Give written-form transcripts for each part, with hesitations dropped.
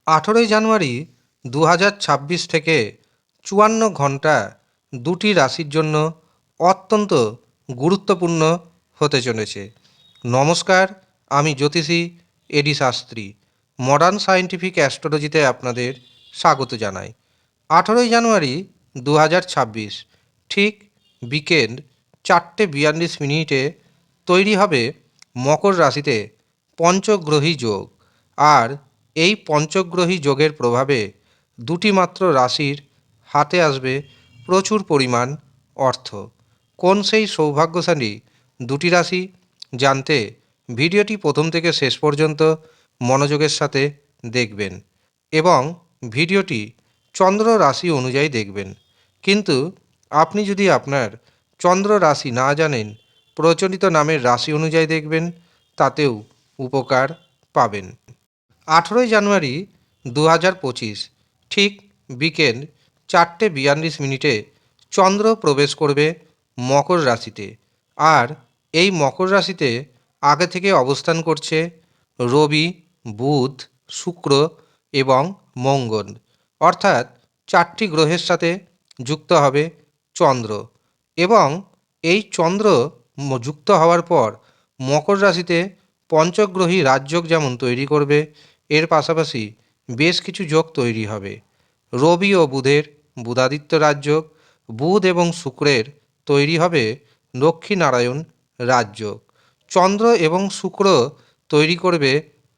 18 জানুয়ারি 2026 থেকে 54 ঘন্টা দুটি রাশির জন্য অত্যন্ত গুরুত্বপূর্ণ হতে চলেছে। নমস্কার, আমি জ্যোতিষী এডি শাস্ত্রী মডার্ন সায়েন্টিফিক অ্যাস্ট্রোলজিতে আপনাদের স্বাগত জানাই। 18 জানুয়ারি 2026 ঠিক বিকেল 4:42 তৈরি হবে মকর রাশিতে পঞ্চগ্রহী যোগ। আর এই পঞ্চগ্রহী যোগের প্রভাবে দুটি মাত্র রাশির হাতে আসবে প্রচুর পরিমাণ অর্থ। কোন সেই সৌভাগ্যশালী দুটি রাশি জানতে ভিডিওটি প্রথম থেকে শেষ পর্যন্ত মনোযোগের সাথে দেখবেন এবং ভিডিওটি চন্দ্র রাশি অনুযায়ী দেখবেন। কিন্তু আপনি যদি আপনার চন্দ্র রাশি না জানেন, প্রচলিত নামের রাশি অনুযায়ী দেখবেন, তাতেও উপকার পাবেন। 18 জানুয়ারি 2025 ঠিক বিকেল 4:42 চন্দ্র প্রবেশ করবে মকর রাশিতে। আর এই মকর রাশিতে আগে থেকে অবস্থান করছে রবি, বুধ, শুক্র এবং মঙ্গল, অর্থাৎ 4টি গ্রহের সাথে যুক্ত হবে চন্দ্র। এবং এই চন্দ্র যুক্ত হওয়ার পর মকর রাশিতে পঞ্চগ্রহী রাজযোগ যেমন তৈরি করবে, এর পাশাপাশি বেশ কিছু যোগ তৈরি হবে। রবি ও বুধের বুধাদিত্য রাজযোগ, বুধ এবং শুক্রের তৈরি হবে লক্ষ্মীনারায়ণ রাজযোগ, চন্দ্র এবং শুক্র তৈরি করবে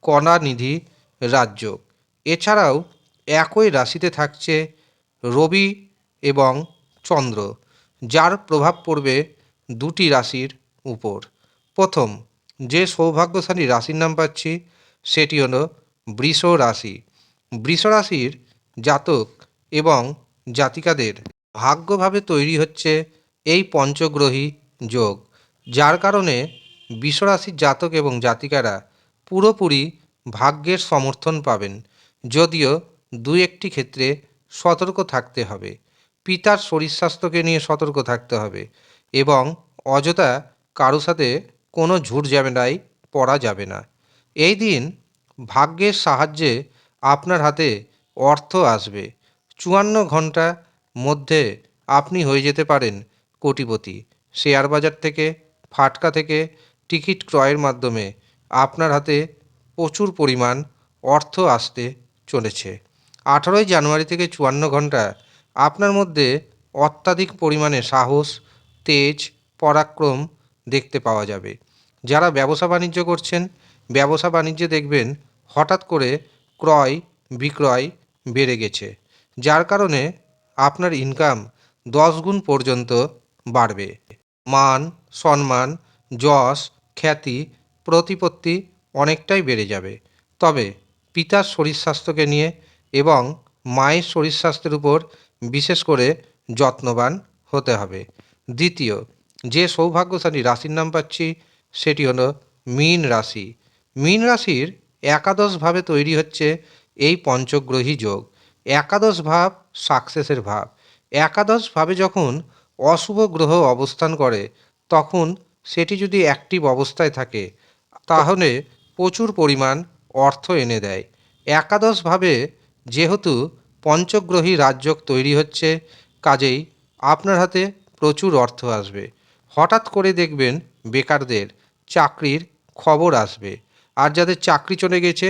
কণানিধি রাজযোগ। এছাড়াও একই রাশিতে থাকছে রবি এবং চন্দ্র, যার প্রভাব পড়বে দুটি রাশির উপর। প্রথম যে সৌভাগ্যশালী রাশির নাম পাচ্ছি সেটি হলো বৃষ রাশি। বৃষ রাশির জাতক এবং জাতিকাদের ভাগ্যভাবে তৈরি হচ্ছে এই পঞ্চগ্রহী যোগ, যার কারণে বৃষ রাশির জাতক এবং জাতিকারা পুরোপুরি ভাগ্যের সমর্থন পাবেন। যদিও দু একটি ক্ষেত্রে সতর্ক থাকতে হবে। পিতার শরীর স্বাস্থ্যকে নিয়ে সতর্ক থাকতে হবে এবং অযথা কারো সাথে কোনো ঝুট ঝামেলায় পড়া যাবে না। এই দিন ভাগ্যের সাহায্যে আপনার হাতে অর্থ আসবে। 54 ঘন্টা মধ্যে আপনি হয়ে যেতে পারেন কোটিপতি। শেয়ার বাজার থেকে, ফাটকা থেকে টিকিট ক্রয়ের মাধ্যমে আপনার হাতে প্রচুর পরিমাণ অর্থ আসতে চলেছে। 18 জানুয়ারি থেকে 54 ঘন্টা আপনার মধ্যে অত্যাধিক পরিমাণে সাহস, তেজ, পরাক্রম দেখতে পাওয়া যাবে। যারা ব্যবসা বাণিজ্য করছেন, ব্যবসা বাণিজ্যে দেখবেন হঠাৎ করে ক্রয় বিক্রয় বেড়ে গেছে, যার কারণে আপনার ইনকাম 10 গুণ পর্যন্ত বাড়বে। মান, সম্মান, যশ, খ্যাতি, প্রতিপত্তি অনেকটাই বেড়ে যাবে। তবে পিতার শরীর স্বাস্থ্যকে নিয়ে এবং মায়ের শরীর স্বাস্থ্যের উপর বিশেষ করে যত্নবান হতে হবে। দ্বিতীয় যে সৌভাগ্যশালী রাশির নাম পাচ্ছি সেটি হলো মীন রাশি। মীন রাশির একাদশভাবে তৈরি হচ্ছে এই পঞ্চগ্রহী যোগ। একাদশ ভাব সাকসেসের ভাব। একাদশভাবে যখন অশুভ গ্রহ অবস্থান করে, তখন সেটি যদি অ্যাক্টিভ অবস্থায় থাকে তাহলে প্রচুর পরিমাণ অর্থ এনে দেয়। একাদশভাবে যেহেতু পঞ্চগ্রহী রাজযোগ তৈরি হচ্ছে, কাজেই আপনার হাতে প্রচুর অর্থ আসবে। হঠাৎ করে দেখবেন বেকারদের চাকরির খবর আসবে, আর যাদের চাকরি চলে গেছে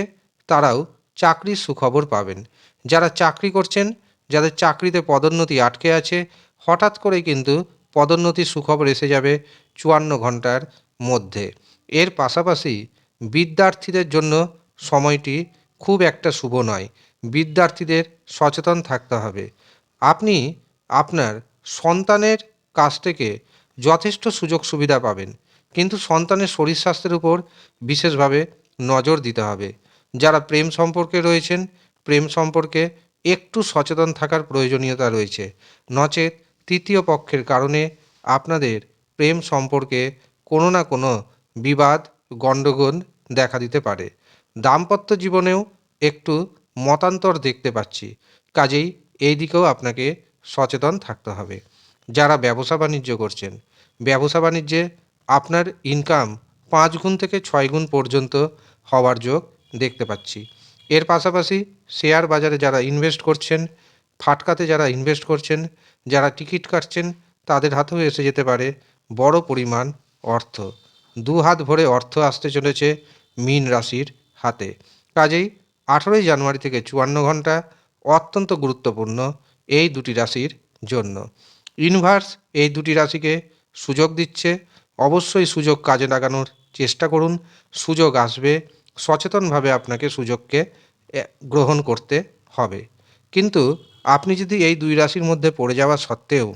তারাও চাকরির সুখবর পাবেন। যারা চাকরি করছেন, যাদের চাকরিতে পদোন্নতি আটকে আছে, হঠাৎ করে কিন্তু পদোন্নতির সুখবর এসে যাবে 54 ঘন্টার মধ্যে। এর পাশাপাশি বিদ্যার্থীদের জন্য সময়টি খুব একটা শুভ নয়। বিদ্যার্থীদের সচেতন থাকতে হবে। আপনি আপনার সন্তানের কাছ থেকে যথেষ্ট সুযোগ সুবিধা পাবেন, কিন্তু সন্তানের শরীর স্বাস্থ্যের উপর বিশেষভাবে নজর দিতে হবে। যারা প্রেম সম্পর্কে রয়েছেন, প্রেম সম্পর্কে একটু সচেতন থাকার প্রয়োজনীয়তা রয়েছে। নচেৎ তৃতীয় পক্ষের কারণে আপনাদের প্রেম সম্পর্কে কোনো না কোনো বিবাদ, গণ্ডগোল দেখা দিতে পারে। দাম্পত্য জীবনেও একটু মতান্তর দেখতে পাচ্ছি, কাজেই এই দিকেও আপনাকে সচেতন থাকতে হবে। যারা ব্যবসা বাণিজ্য করছেন, ব্যবসা বাণিজ্যে আপনার ইনকাম 5 গুণ থেকে 6 গুণ পর্যন্ত হওয়ার যোগ দেখতে পাচ্ছি। এর পাশাপাশি শেয়ার বাজারে যারা ইনভেস্ট করছেন, ফাটকাতে যারা ইনভেস্ট করছেন, যারা টিকিট কাটছেন, তাদের হাতেও এসে যেতে পারে বড় পরিমাণ অর্থ। দু হাত ভরে অর্থ আসতে চলেছে মীন রাশির হাতে। কাজেই 18ই জানুয়ারি থেকে 54 ঘন্টা অত্যন্ত গুরুত্বপূর্ণ এই দুটি রাশির জন্য। ইউনিভার্স এই দুটি রাশিকে সুযোগ দিচ্ছে। অবশ্যই সুযোগ কাজে লাগানোর চেষ্টা করুন। সুযোগ আসবে, সচেতনভাবে আপনাকে সুযোগকে গ্রহণ করতে হবে। কিন্তু আপনি যদি এই দুই রাশির মধ্যে পড়ে যাওয়া সত্ত্বেও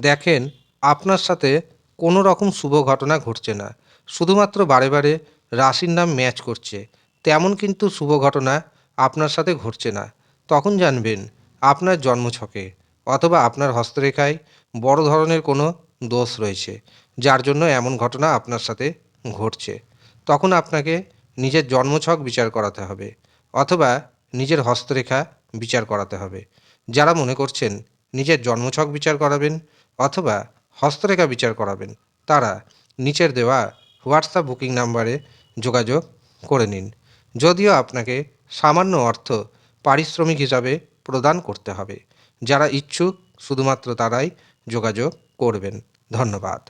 দেখেন আপনার সাথে কোনো রকম শুভ ঘটনা ঘটছে না, শুধুমাত্র বারে বারে রাশির নাম ম্যাচ করছে, তেমন কিন্তু শুভ ঘটনা আপনার সাথে ঘটছে না, তখন জানবেন আপনার জন্মছকে অথবা আপনার হস্তরেখায় বড় ধরনের কোনো দোষ রয়েছে, যার জন্য এমন ঘটনা আপনার সাথে ঘটছে। তখন আপনাকে নিজের জন্মছক বিচার করাতে হবে অথবা নিজের হস্তরেখা বিচার করাতে হবে। যারা মনে করছেন নিজের জন্মছক বিচার করাবেন অথবা হস্তরেখা বিচার করাবেন, তারা নিচের দেওয়া হোয়াটসঅ্যাপ বুকিং নাম্বারে যোগাযোগ করে নিন। যদিও আপনাকে সামান্য অর্থ পারিশ্রমিক হিসাবে প্রদান করতে হবে। যারা ইচ্ছুক শুধুমাত্র তারাই যোগাযোগ করবেন। ধন্যবাদ।